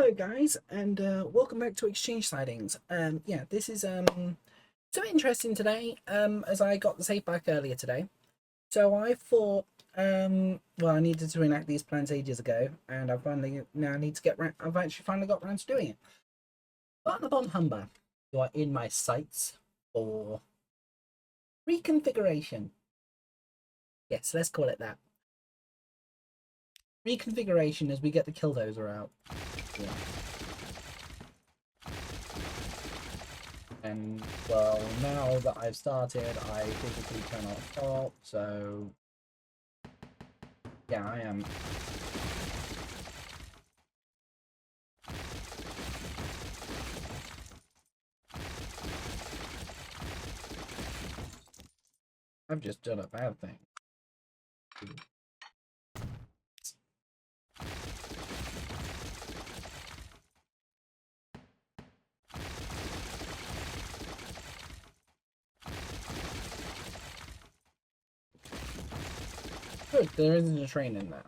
Hello guys, and welcome back to Exchange Sidings. Yeah, this is so interesting today. As I got the safe back earlier today, so I thought well, I needed to enact these plans ages ago, and I finally now need to I've actually finally got around to doing it. Button upon Humber, you are in my sights for reconfiguration. Yes, let's call it that. Reconfiguration as we get the killdozer out. Yeah. And well, now that I've started, I physically cannot stop, so yeah, I am. I've just done a bad thing. Good, there isn't a train in there.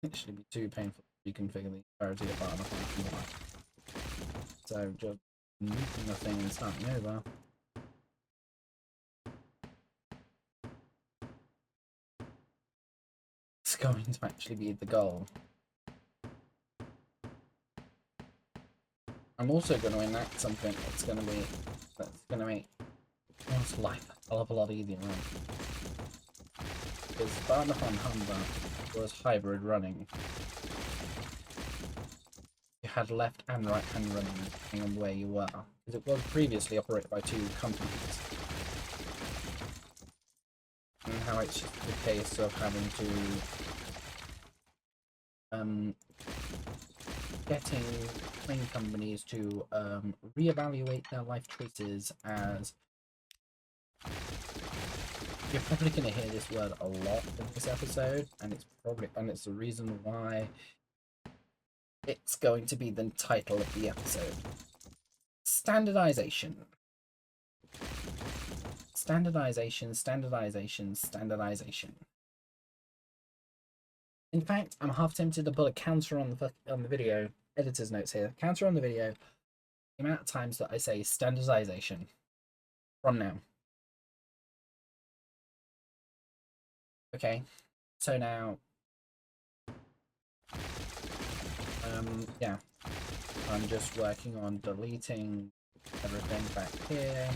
It should be too painful to reconfigure the entirety of Barna. So just nuking the thing and starting over. It's going to actually be the goal. I'm also going to enact something that's going to make one's life a hell of a lot easier. Because Barnahan Humber was hybrid running. You had left and right hand running depending on where you were. Because it was previously operated by two companies. And how it's just the case of having to getting train companies to reevaluate their life choices. As you're probably going to hear this word a lot in this episode, and it's the reason why it's going to be the title of the episode. Standardization. Standardization, standardization, standardization. In fact, I'm half tempted to put a counter on the video. Editor's notes here. Counter on the video. The amount of times that I say standardization from now. Okay, so now, yeah, I'm just working on deleting everything back here.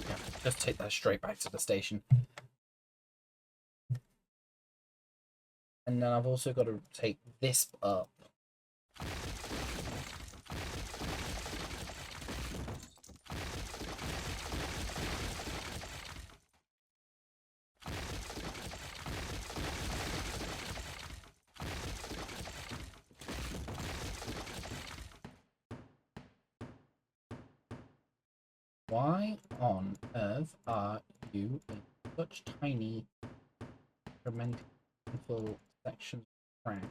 Yeah, just take that straight back to the station. And then I've also got to take this up. Why on earth are you in such tiny, incremental sections of track?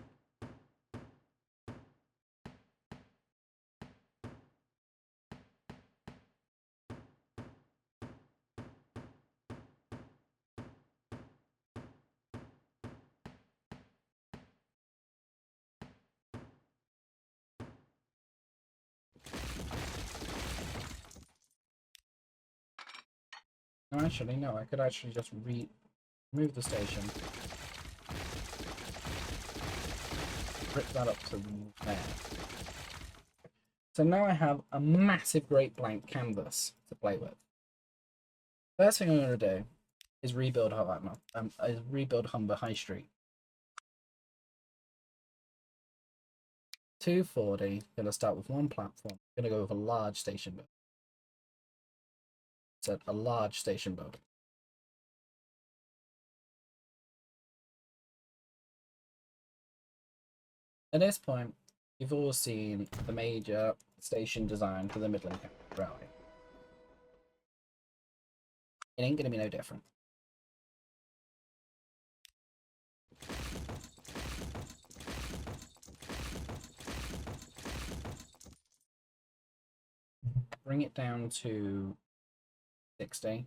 No, actually, no, I could actually just remove the station. Rip that up to there. So now I have a massive great blank canvas to play with. First thing I'm going to do is rebuild Humber High Street. 240, going to start with one platform. Going to go with a large station building. So a large station building. At this point, you've all seen the major station design for the Midland Railway. It ain't going to be no different. Bring it down to 60.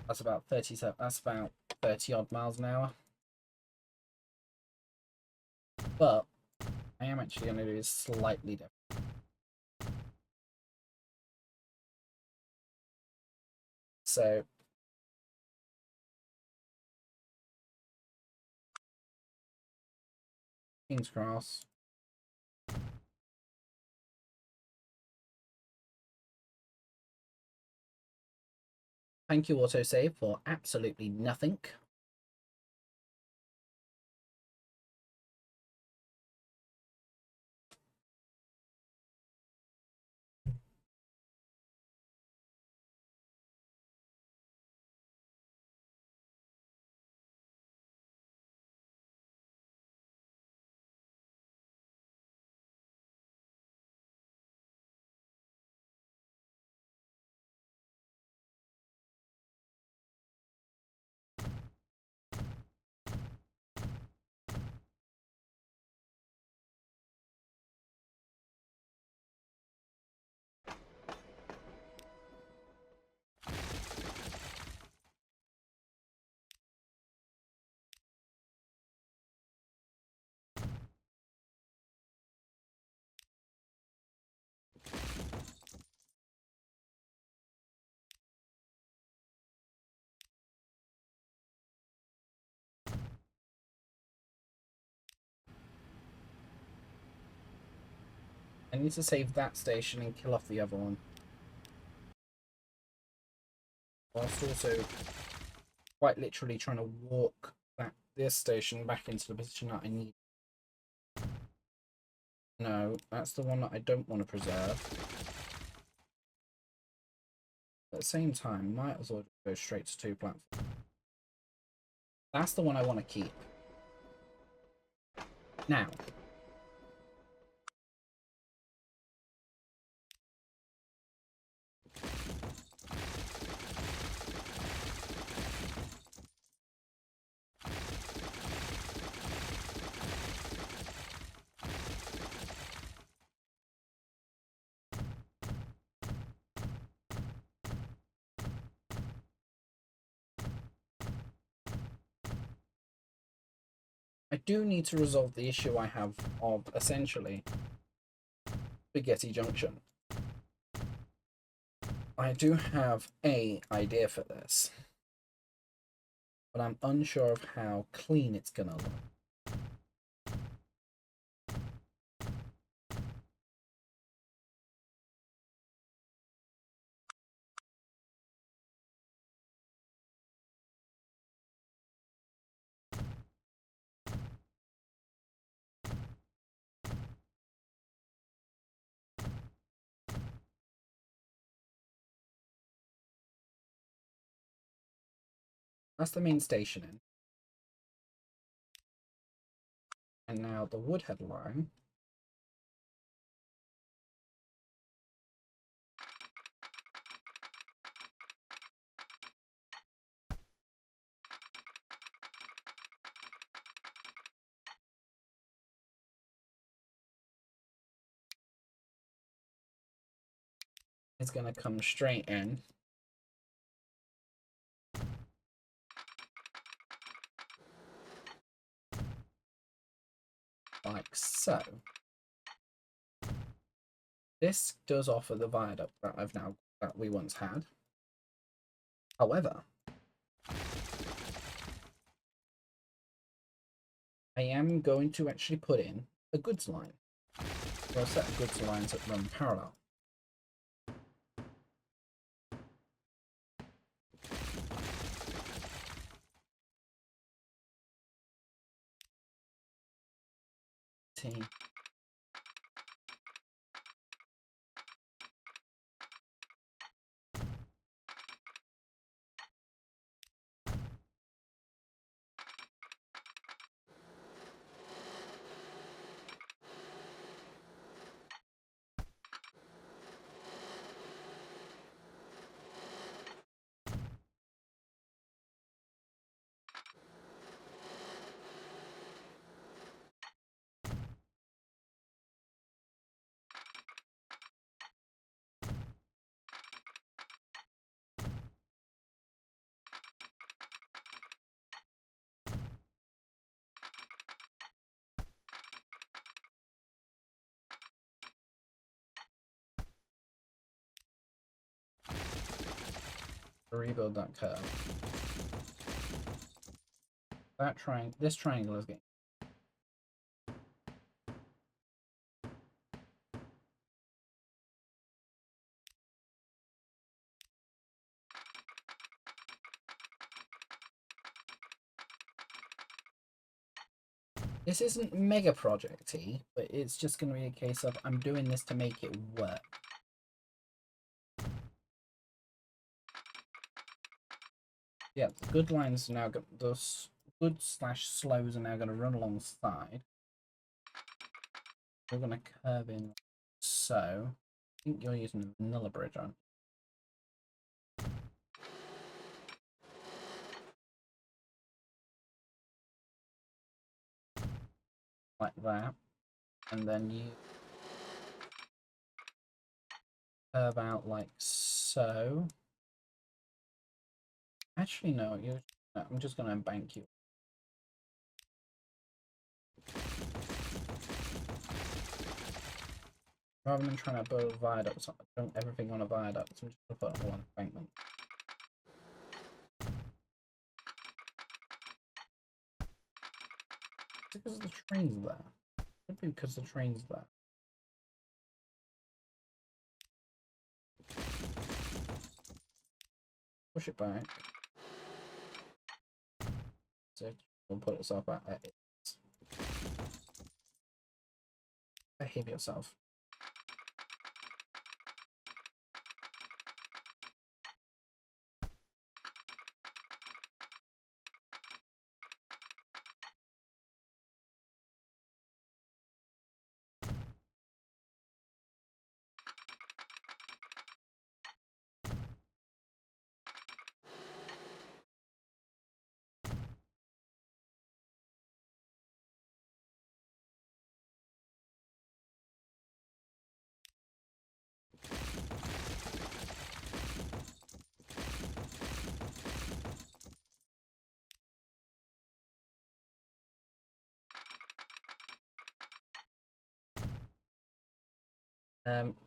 That's about 37. That's about 30 odd miles an hour. But I am actually going to do it slightly different. So King's Cross. Thank you, autosave, for absolutely nothing. I need to save that station and kill off the other one. Whilst also quite literally trying to walk this station back into the position that I need. No, that's the one that I don't want to preserve. At the same time, might as well go straight to 2 platforms. That's the one I want to keep. Now, I do need to resolve the issue I have of essentially Spaghetti Junction. I do have an idea for this, but I'm unsure of how clean it's gonna look. That's the main station in. And now the Woodhead line is going to come straight in. Like so. This does offer the viaduct that we once had. However, I am going to actually put in a goods line. Or a set of goods lines that run parallel. T. rebuild that curve. This triangle is getting. This isn't mega projecty, but it's just going to be a case of I'm doing this to make it work. Yeah, the good lines are now those good / slows are now going to run alongside. We're going to curve in so. I think you're using a vanilla bridge, aren't you? Like that. And then you curve out like so. Actually, no, I'm just going to embank you. Rather than trying to build a viaduct, I don't everything on a viaduct, so I'm just going to put it on embankment. It's because the train's there. Could be because the train's there. Push it back. So we'll put itself at it. Behave yourself.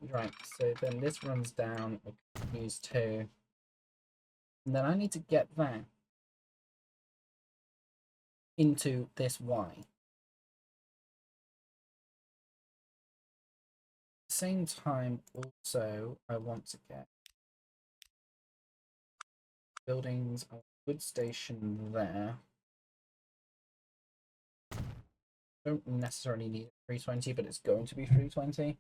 Right, so then this runs down, it continues to, and then I need to get that into this Y. At the same time, also, I want to get buildings, a good station there. Don't necessarily need 320, but it's going to be 320.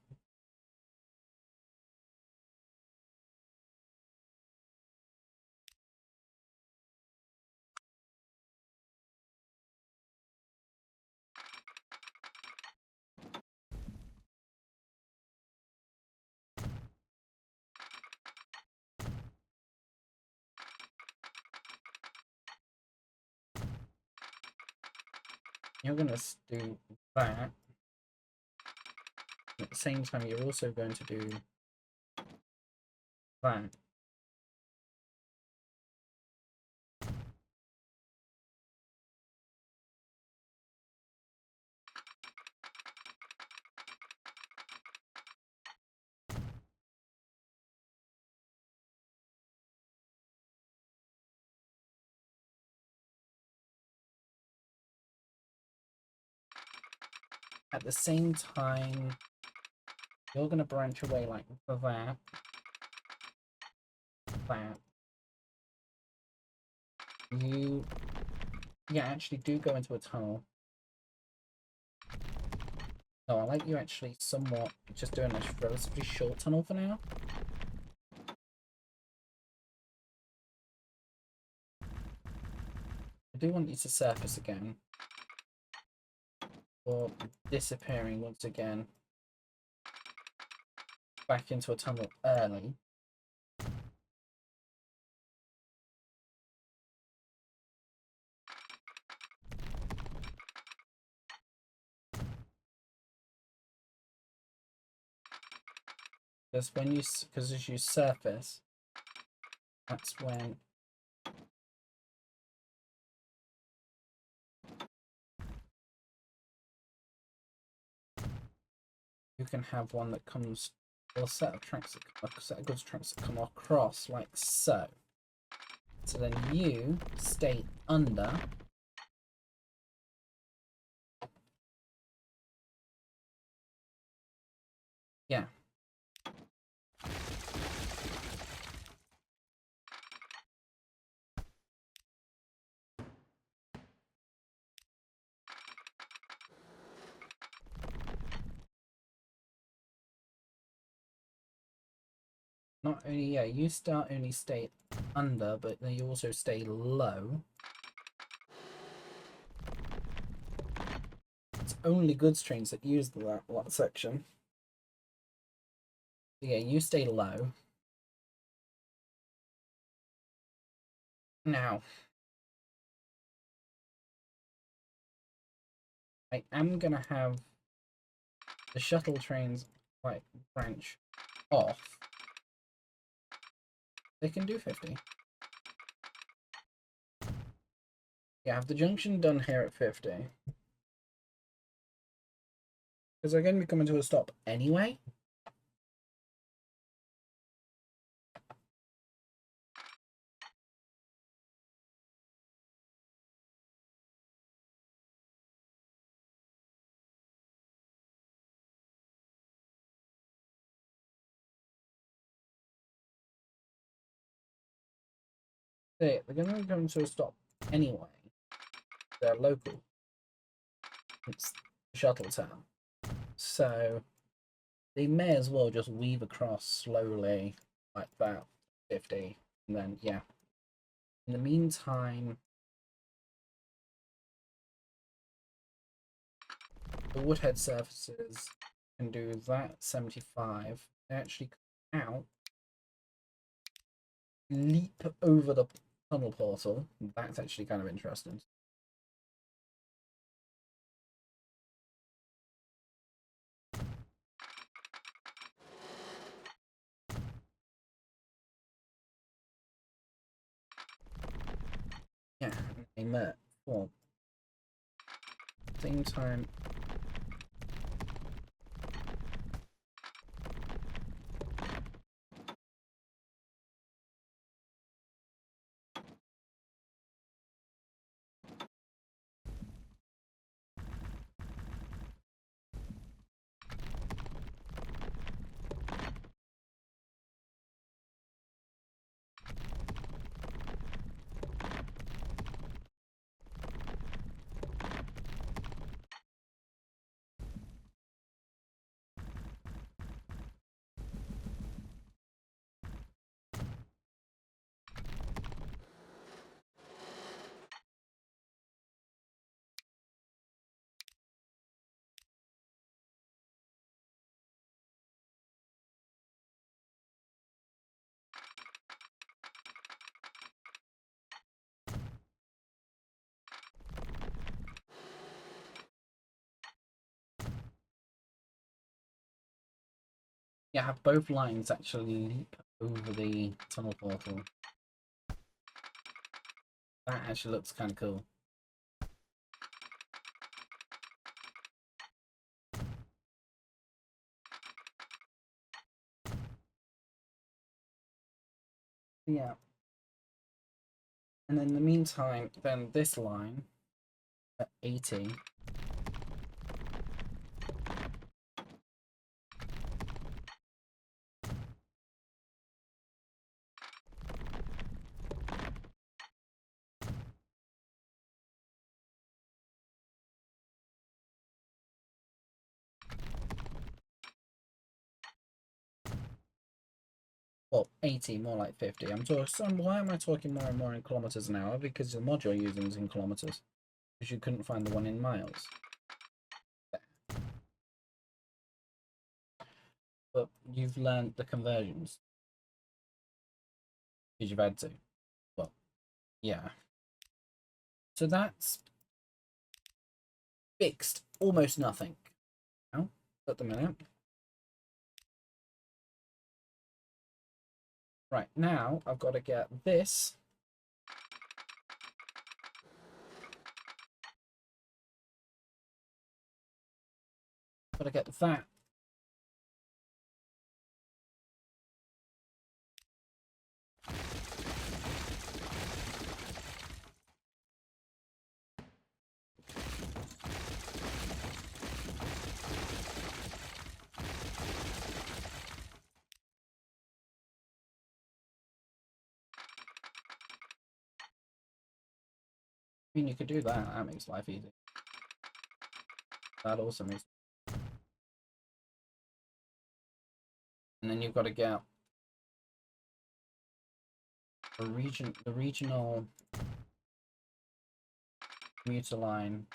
You're going to do that. At the same time, you're also going to do that. At the same time, you're going to branch away like that. That. You, yeah, actually do go into a tunnel. No, I like you actually somewhat just doing a relatively short tunnel for now. I do want you to surface again. Or disappearing once again. Back into a tunnel early. Because when you, because as you surface, that's when you can have one that comes, or a set of tracks, a set of goods tracks that come across like so. So then you stay under. Yeah. Not only, yeah, you start only stay under, but then you also stay low. It's only goods trains that use that section. Yeah, you stay low. Now, I am gonna have the shuttle trains like branch off. They can do 50. Yeah, have the junction done here at 50. Because they're going to be coming to a stop anyway. They're going to be coming to a stop anyway. They're local. It's shuttle town. So they may as well just weave across slowly like that, 50. And then, yeah. In the meantime, the Woodhead surfaces can do that 75. They actually come out, leap over the tunnel portal. That's actually kind of interesting. Yeah, they met for same time. Yeah, have both lines actually leap over the tunnel portal. That actually looks kind of cool. Yeah. And in the meantime, then this line at 80. Well, 80, more like 50. I'm talking. So why am I talking more and more in kilometers an hour? Because the mod you're using is in kilometers. Because you couldn't find the one in miles. But you've learned the conversions. Because you've had to. Well, yeah. So that's fixed almost nothing now at the minute. Right, now I've got to get this. Got to get that. mean, you could do that. That makes life easy. That also makes. And then you've got to get the regional commuter line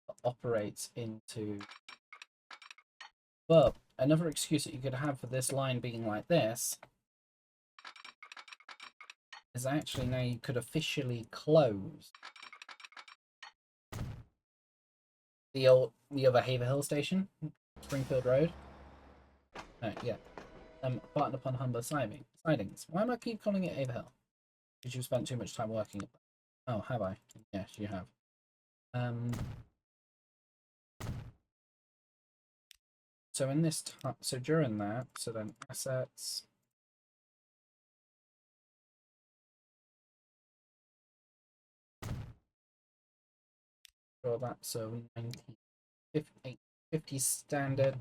that operates into. But another excuse that you could have for this line being like this is actually now you could officially close the other Haverhill station, Springfield Road. Yeah. Button upon Humber Sidings. Why am I keep calling it Haverhill? Because you've spent too much time working at that. Oh, have I? Yes, you have. So in this time, so during that, so then assets. Draw that, so 50 standard.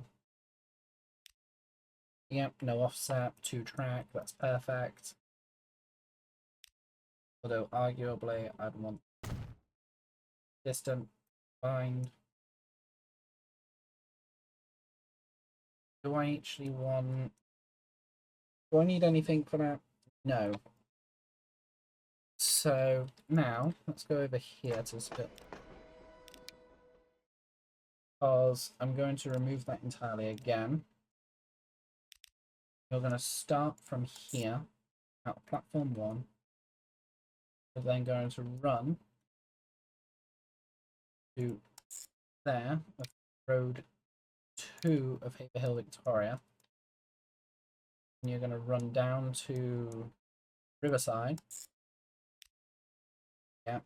Yep, no offset, 2-track, that's perfect. Although arguably I'd want distant bind. Do I actually want, do I need anything for that? No. So now let's go over here to split, because I'm going to remove that entirely again. You're going to start from here at platform 1. We're then going to run to there, road 2 of Haverhill, Victoria. And you're going to run down to Riverside. Yeah.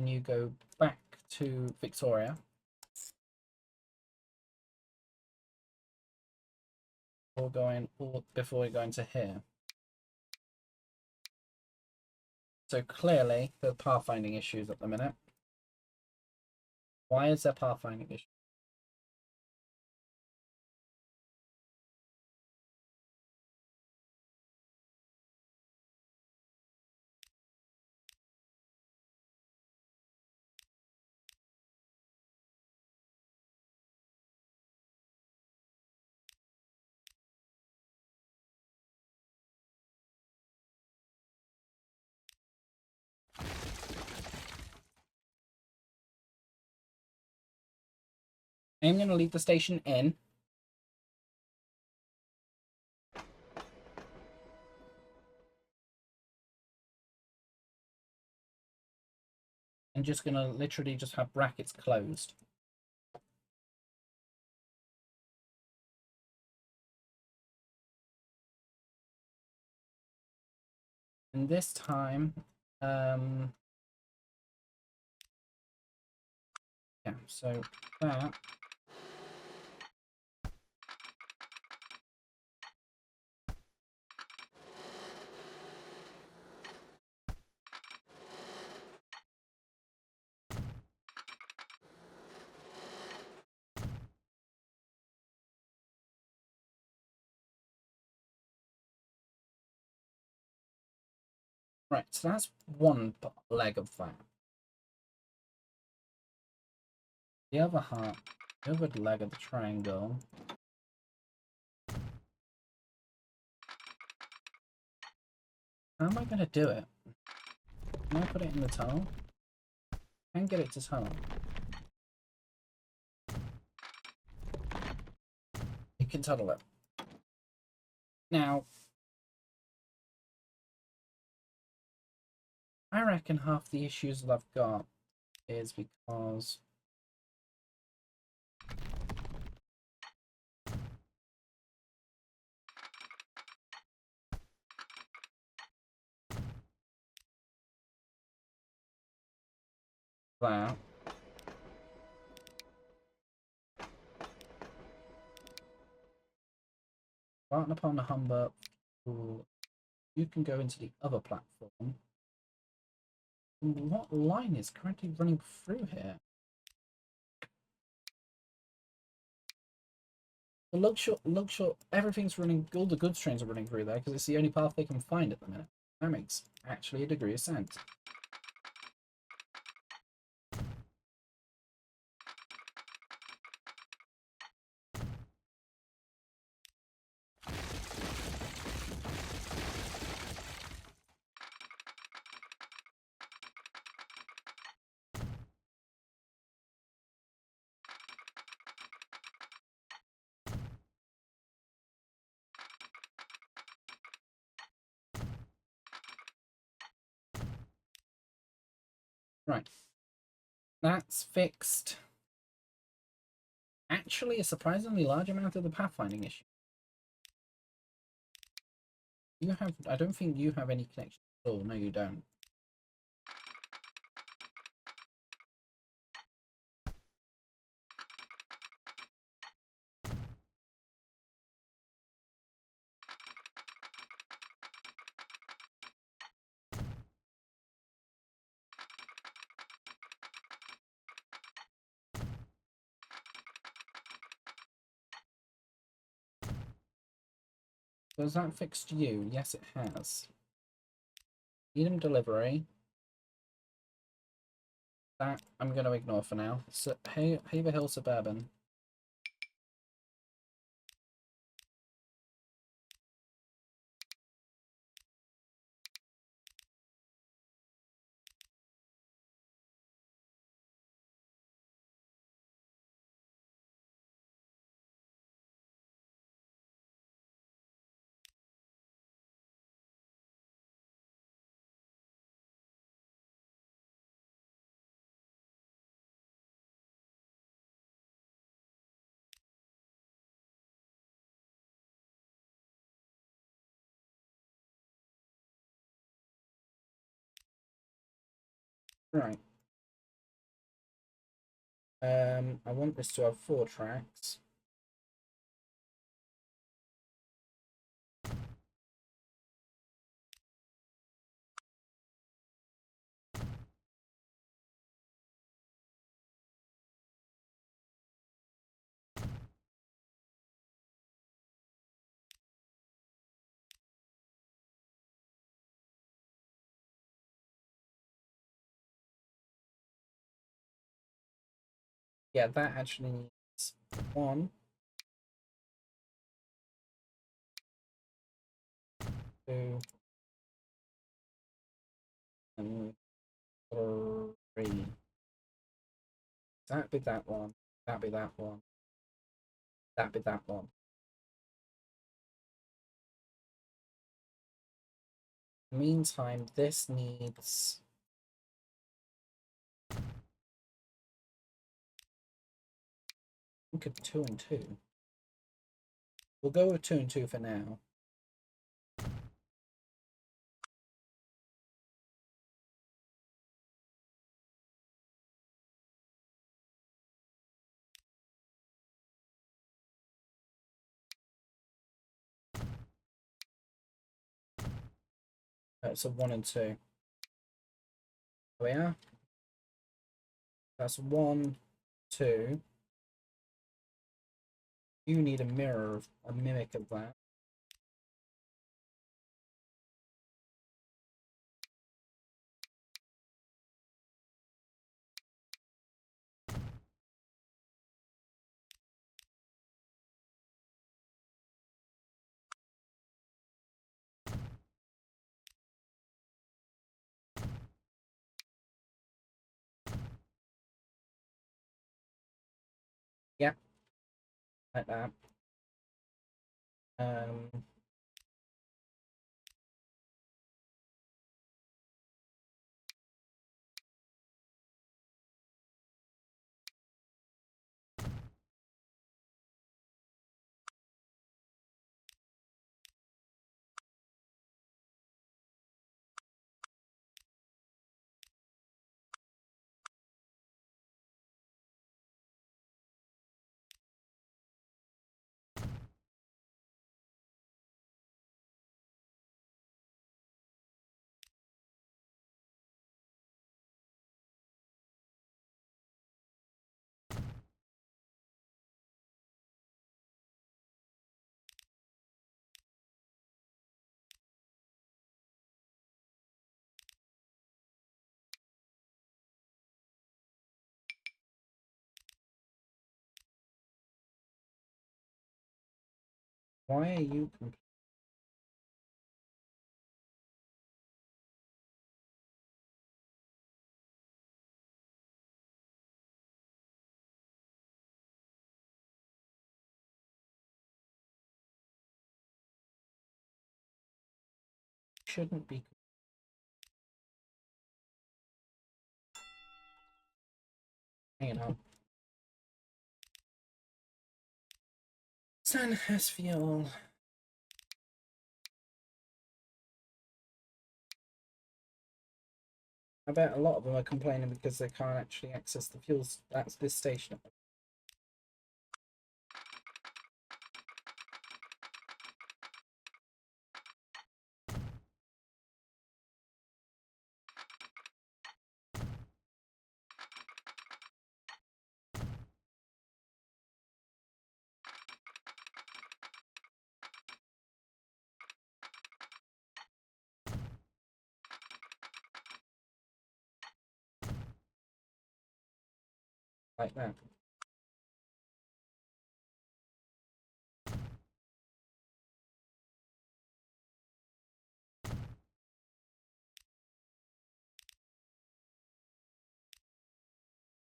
And you go back to Victoria. Before we go into here. So clearly there are pathfinding issues at the minute. Why is there pathfinding issues? I'm going to leave the station in. I'm just going to literally just have brackets closed. And this time, yeah, so that. Right, so that's one leg of that. The other leg of the triangle. How am I going to do it? Can I put it in the tunnel? I can get it to tunnel. You can tunnel it. Now, I reckon half the issues that I've got is because that. Starting upon the Humber, you can go into the other platform. What line is currently running through here? The Lugshot, everything's running, all the goods trains are running through there because it's the only path they can find at the minute. That makes actually a degree of sense. Right. That's fixed. Actually, a surprisingly large amount of the pathfinding issue. You have, I don't think you have any connection at all. No, you don't. Has that fixed you? Yes, it has. Needham delivery. That I'm going to ignore for now. So, Haver Hill Suburban. Right. I want this to have 4 tracks. Yeah, that actually needs 1, 2, and 3. That'd be that one. That'd be that one. That'd be that one. Meantime, this needs. I think of 2 and 2. We'll go with 2 and 2 for now. That's a 1 and 2. Oh yeah, that's 1, 2. You need a mirror, a mimic of that. Yeah, like that. Um, Why are you shouldn't be? Hang on. Sun has fuel. I bet a lot of them are complaining because they can't actually access the fuels. That's this station. Like that.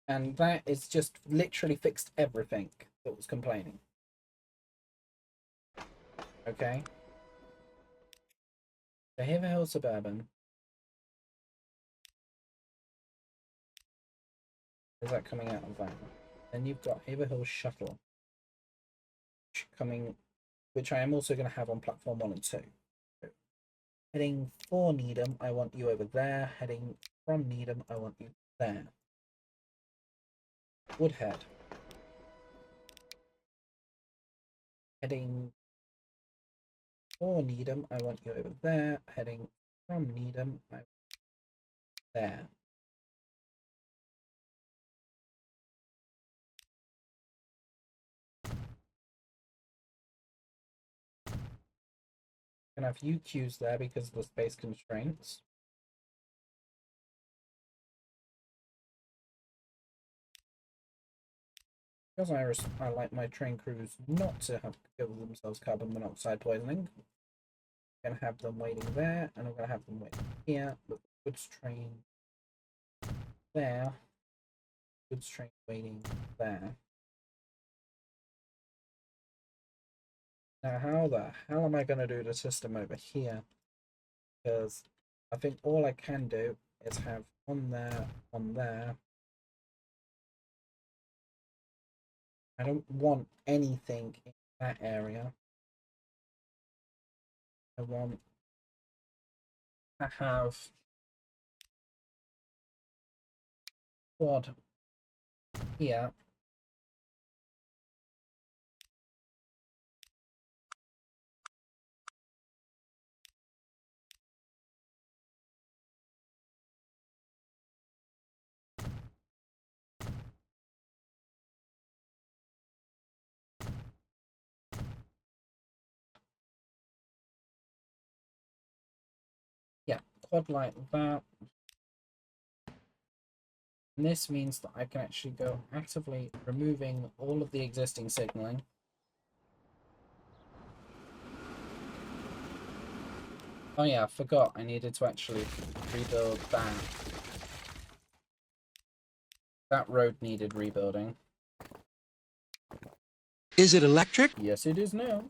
And that is just literally fixed everything that was complaining. Okay. The Haverhill Suburban. Is that coming out of that? Then you've got Haverhill Shuttle coming, which I am also going to have on platform 1 and 2. Heading for Needham, I want you over there. Heading from Needham, I want you there. Woodhead. Heading for Needham, I want you over there. Heading from Needham, I want you there. Can have UQs there because of the space constraints. Because I like my train crews not to have give themselves carbon monoxide poisoning. I'm going to have them waiting there, and I'm going to have them waiting here. But goods train there. Goods train waiting there. Now, how the hell am I going to do the system over here? Because I think all I can do is have on there, on there. I don't want anything in that area. I want to have quad here. Yeah, quad like that. And this means that I can actually go actively removing all of the existing signaling. Oh yeah, I forgot I needed to actually rebuild that. That road needed rebuilding. Is it electric? Yes, it is now.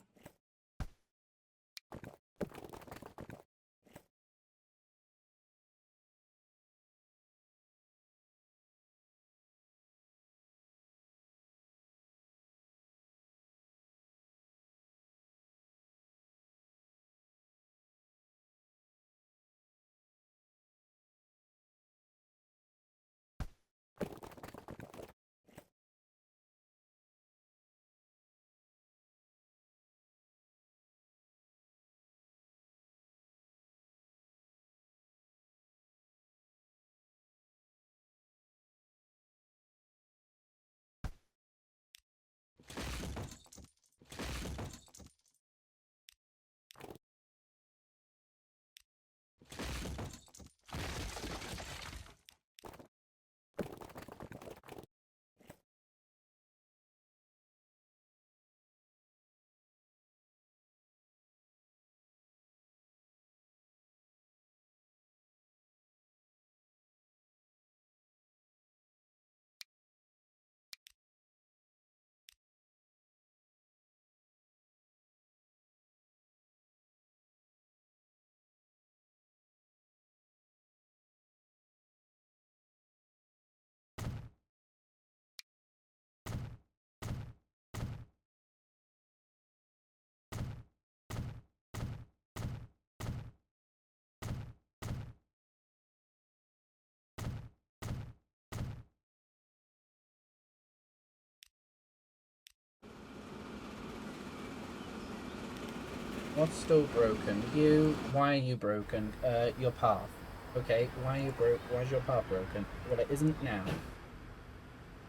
What's still broken? You. Why are you broken? Your path. Okay, why are you broke? Why is your path broken? Well, it isn't now.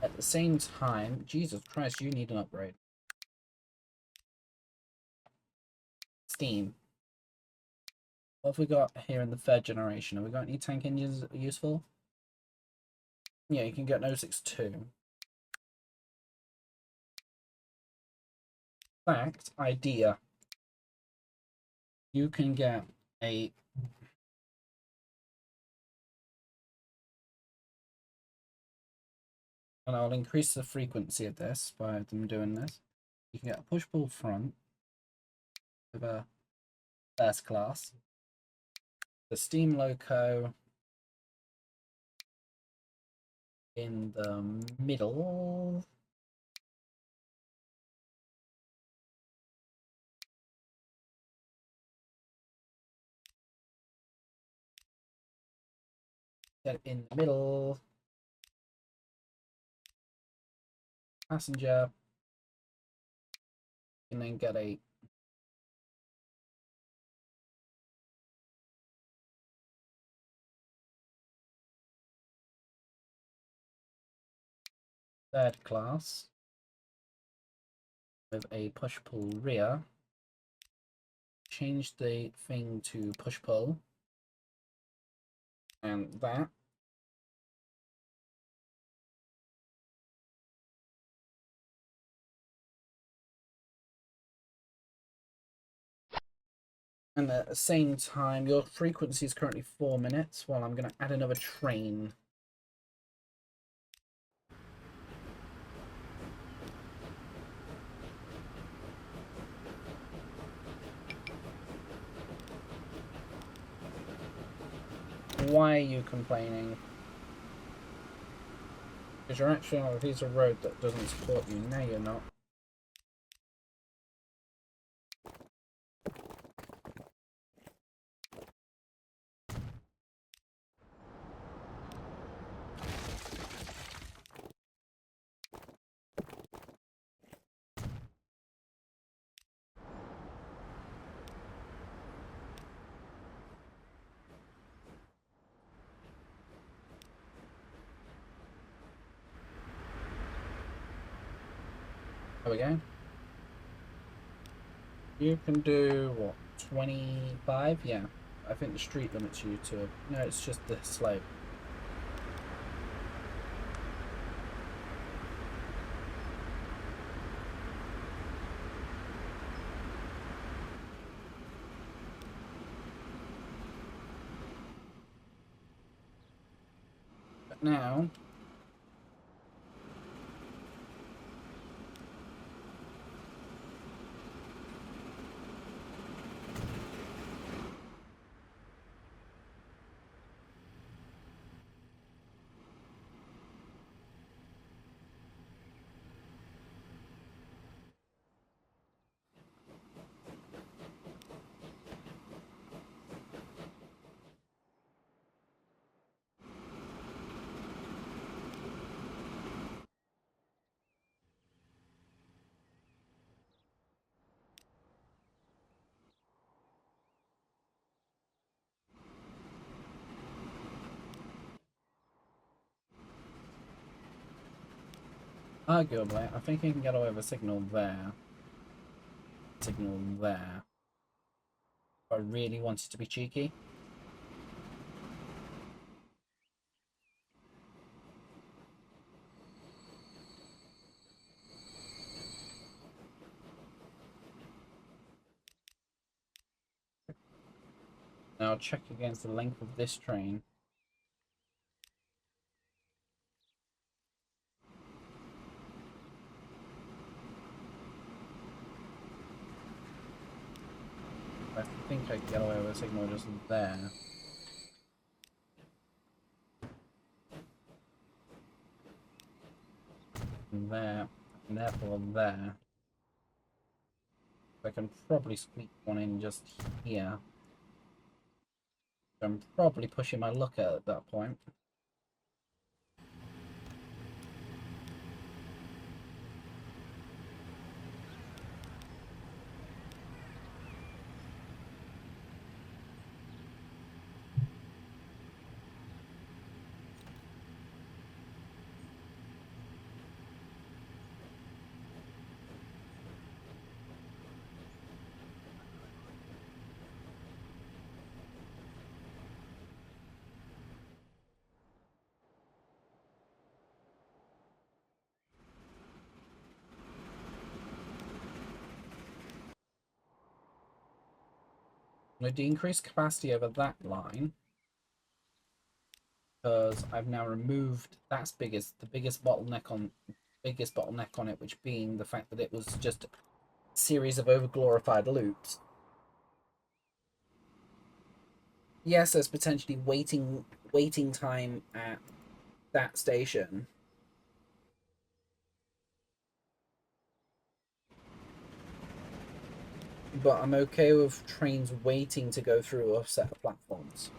At the same time, Jesus Christ, you need an upgrade. Steam. What have we got here in the third generation? Have we got any tank engines useful? Yeah, you can get an 062. Fact, idea. You can get a... And I'll increase the frequency of this by them doing this. You can get a push-pull front with a first class. The steam loco in the middle. Get it in the middle. Passenger. And then get a third class with a push-pull rear. Change the thing to push-pull. And that. And at the same time, your frequency is currently 4 minutes, while I'm going to add another train. Why are you complaining? Because you're actually on a piece of road that doesn't support you. No, you're not. There we go. You can do, what, 25? Yeah. I think the street limits you to... No, it's just the slope. But now... Arguably, I think you can get away with a signal there. Signal there. If I really wanted to be cheeky. Now check against the length of this train. I think I can get away with a signal just there. There. And therefore there. I can probably squeak one in just here. I'm probably pushing my luck at that point. going to decrease capacity over that line because I've now removed the biggest bottleneck on it, which being the fact that it was just a series of over-glorified loops. Yes, there's potentially waiting time at that station. But I'm okay with trains waiting to go through a set of platforms.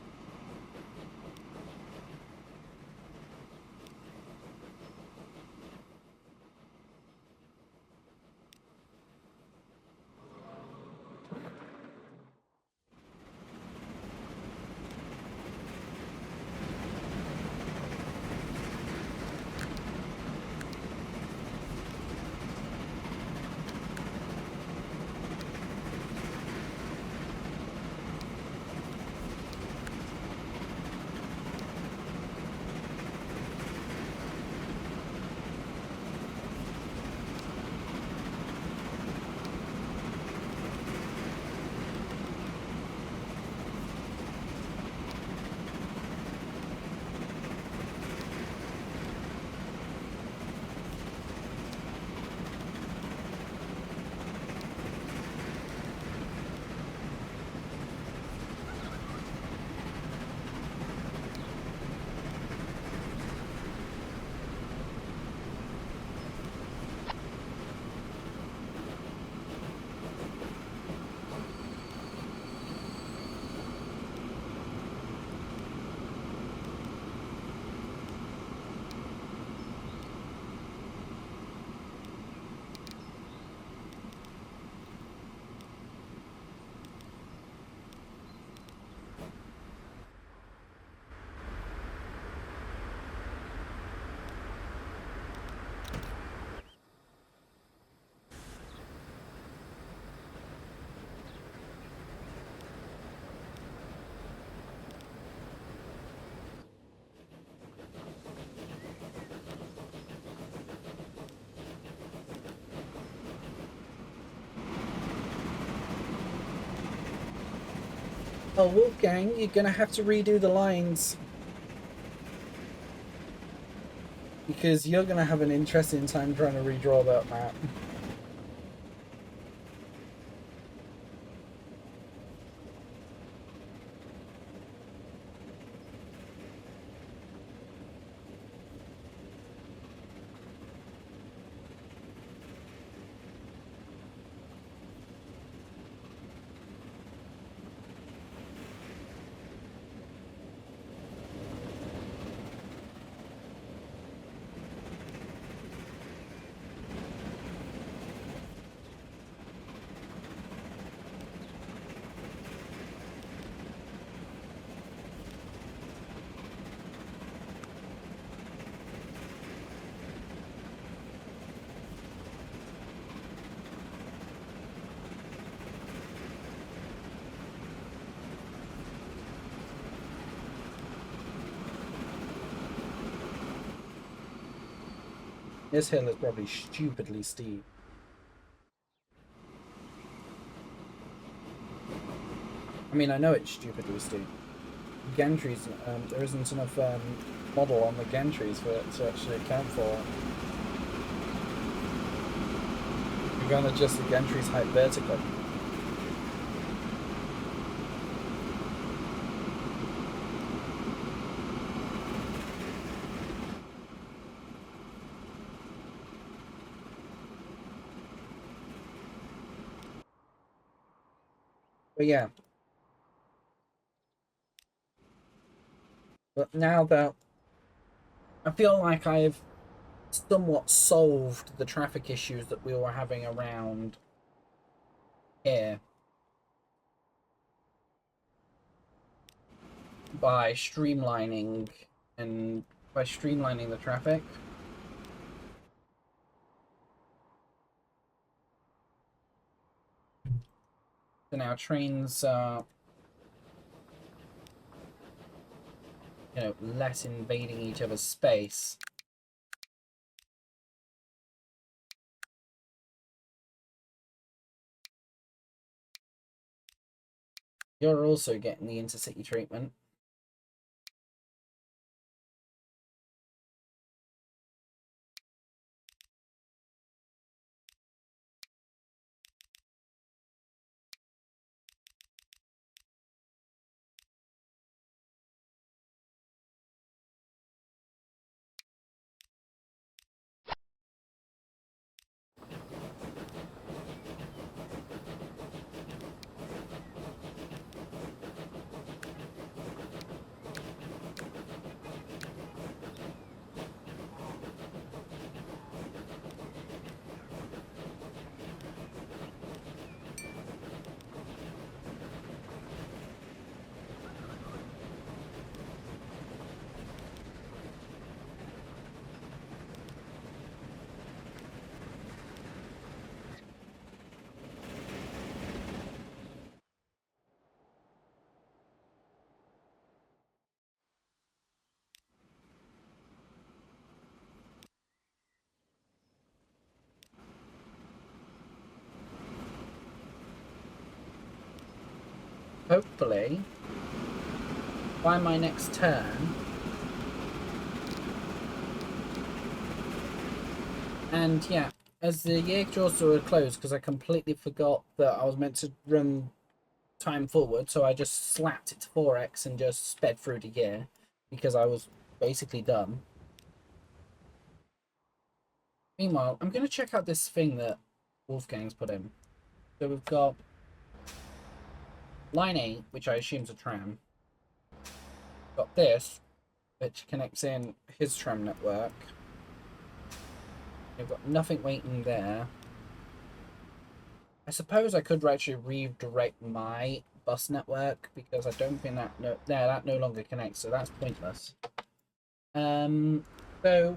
Oh, Wolfgang, you're gonna have to redo the lines. Because you're gonna have an interesting time trying to redraw that map. This hill is probably stupidly steep. I mean, I know it's stupidly steep. Gantries, there isn't enough model on the gantries for it to actually account for it. You're going to adjust the gantries height vertically. But yeah. But now that I feel like I've somewhat solved the traffic issues that we were having around here by streamlining the traffic. So now trains are, less invading each other's space. You're also getting the intercity treatment. Hopefully, by my next turn, and yeah, as the year draws to a close, because I completely forgot that I was meant to run time forward, so I just slapped it to 4x and just sped through the year because I was basically done. Meanwhile, I'm going to check out this thing that Wolfgang's put in. So we've got line 8, which I assume is a tram. We've got this, which connects in his tram network. We've got nothing waiting there. I suppose I could actually redirect my bus network because I don't think that no longer connects, so that's pointless. So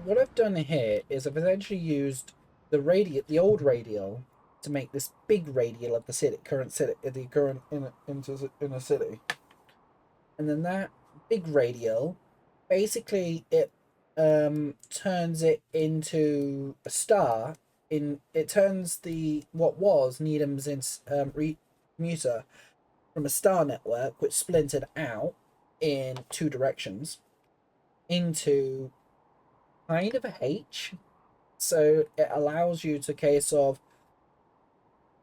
what I've done here is I've essentially used the old radial, to make this big radial of the current inner city, and then that big radial, basically it turns it into a star. It turns what was Needham's commuter from a star network, which splintered out in two directions, into kind of a H. So it allows you to case of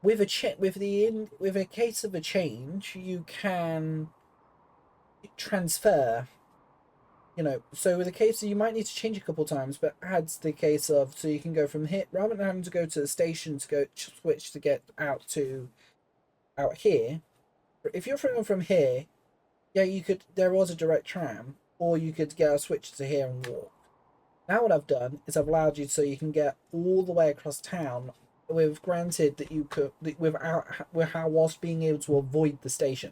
with a case of a change, you can transfer. So with a case of, you might need to change a couple times, but adds the case of, so you can go from here rather than having to go to the station to go switch to get out here. If you're from here, yeah, you could. There was a direct tram, or you could get a switch to here and walk. Now what I've done is I've allowed you so you can get all the way across town, with granted that you could whilst being able to avoid the station.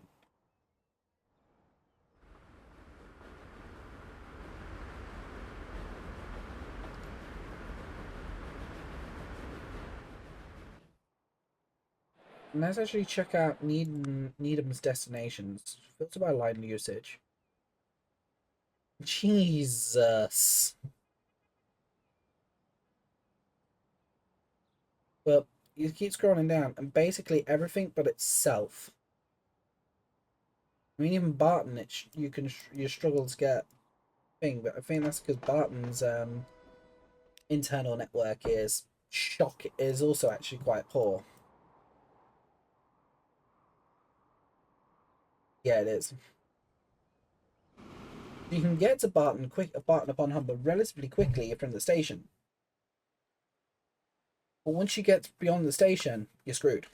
And let's actually check out Needham's destinations. Filter by line usage. Jesus. But you keep scrolling down, and basically everything but itself. I mean, even Barton, you struggle to get thing, but I think that's because Barton's internal network is also actually quite poor. Yeah, it is. You can get to Barton upon Humber relatively quickly from the station. But once you get beyond the station, you're screwed.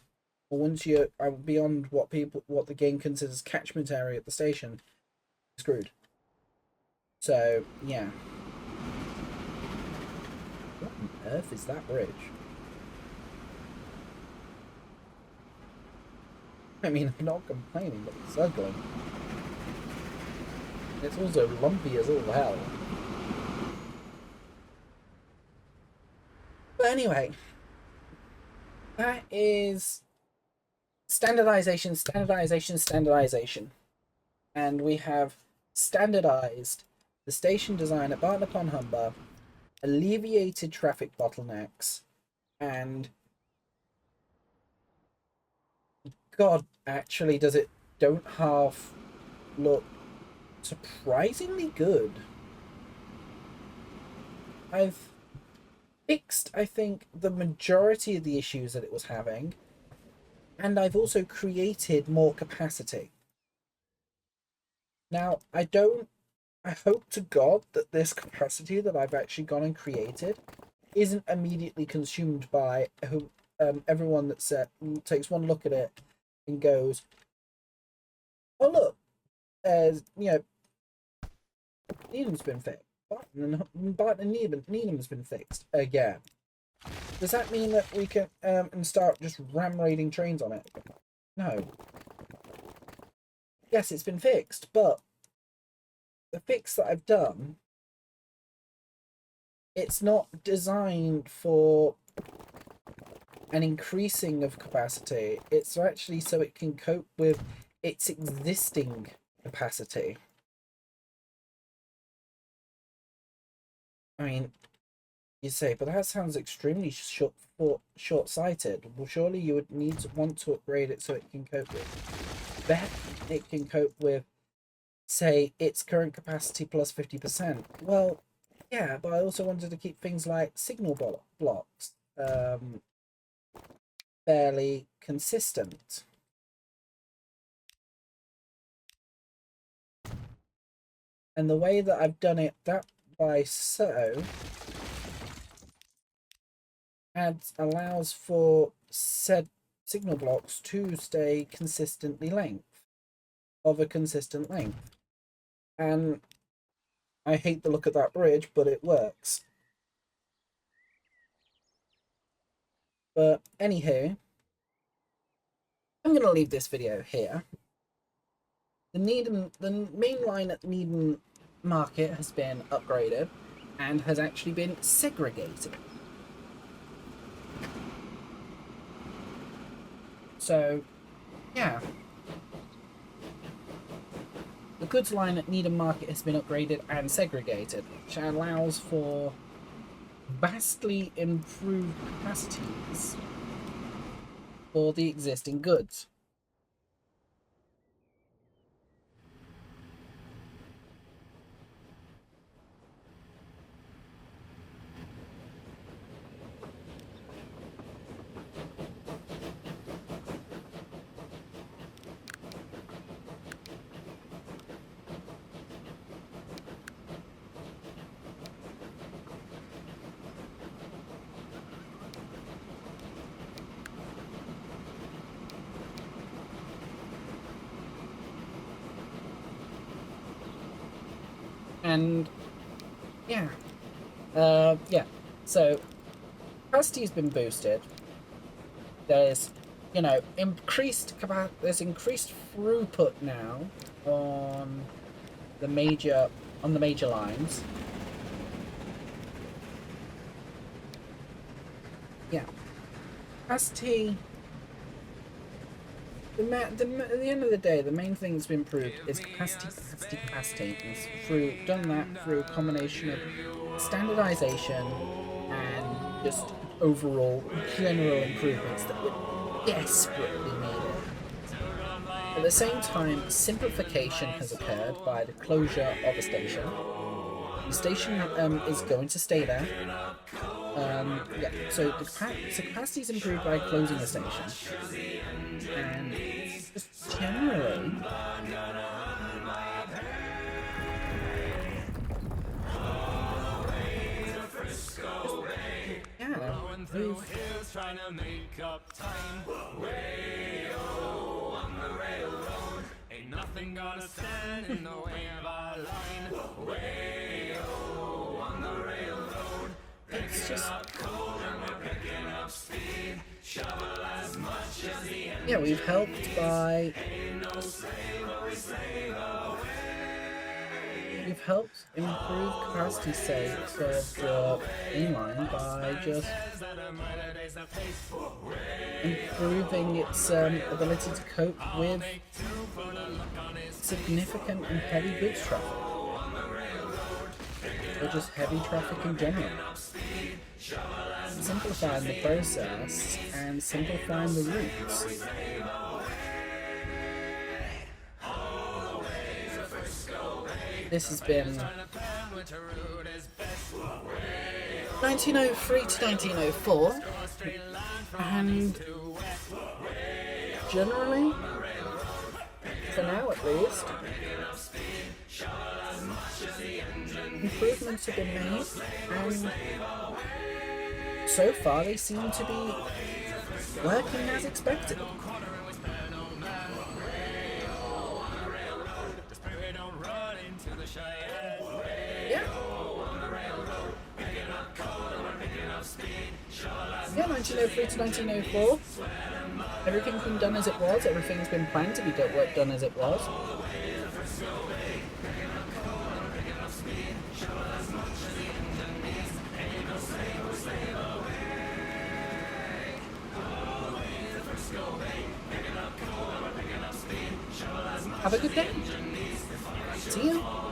Or once you're beyond what the game considers catchment area at the station, you're screwed. So yeah. What on earth is that bridge? I mean, I'm not complaining, but it's ugly. It's also lumpy as all hell. But anyway, that is standardization, standardization, standardization. And we have standardized the station design at Barton upon Humber, alleviated traffic bottlenecks, and God, actually, does it don't half look surprisingly good. I've fixed, I think, the majority of the issues that it was having, and I've also created more capacity. Now, I hope to God that this capacity that I've actually gone and created isn't immediately consumed by everyone that takes one look at it and goes, "Oh look, you know, Needham's been fixed. Barton and Needham's been fixed again." Does that mean that we can and start just ram raiding trains on it? No. Yes, it's been fixed, but the fix that I've done, it's not designed for an increasing of capacity. It's actually so it can cope with its existing capacity. I mean, you say, but that sounds extremely short-sighted. Well, surely you would want to upgrade it so it can cope with better. It can cope with, say, its current capacity plus 50%. Well, yeah, but I also wanted to keep things like signal blocks fairly consistent. And the way that I've done it that by so allows for said signal blocks to stay of a consistent length. And I hate the look of that bridge, but it works. But anywho, I'm going to leave this video here. The main line at Needham Market has been upgraded and has actually been segregated. So, yeah. The goods line at Needham Market has been upgraded and segregated, which allows for vastly improved capacities for the existing goods. And yeah, so capacity has been boosted. There's, you know, there's increased throughput now on the major lines. Yeah, capacity. At the end of the day, the main thing that's been improved is capacity. And through done that through a combination of standardization and just overall general improvements that were desperately needed. At the same time, simplification has occurred by the closure of a station. The station is going to stay there. Yeah, so the capacity is improved by closing the station. And just generally, ain't nothing gonna stand in the way of our line. Way-o on the railroad. It's just cold and we're picking up speed. Shovel as much as the end. Yeah, we've helped by. We've helped improve capacity saves of the inline by just improving its ability to cope with significant and heavy goods traffic, or just heavy traffic in general. Simplifying the process and simplifying the routes. this has been 1903 to 1904, and generally, for now at least, improvements have been made, and so far they seem to be working as expected. Yeah, 1903 to 1904. Everything's been done as it was. Everything's been planned to be done as it was. Have a good day. See you.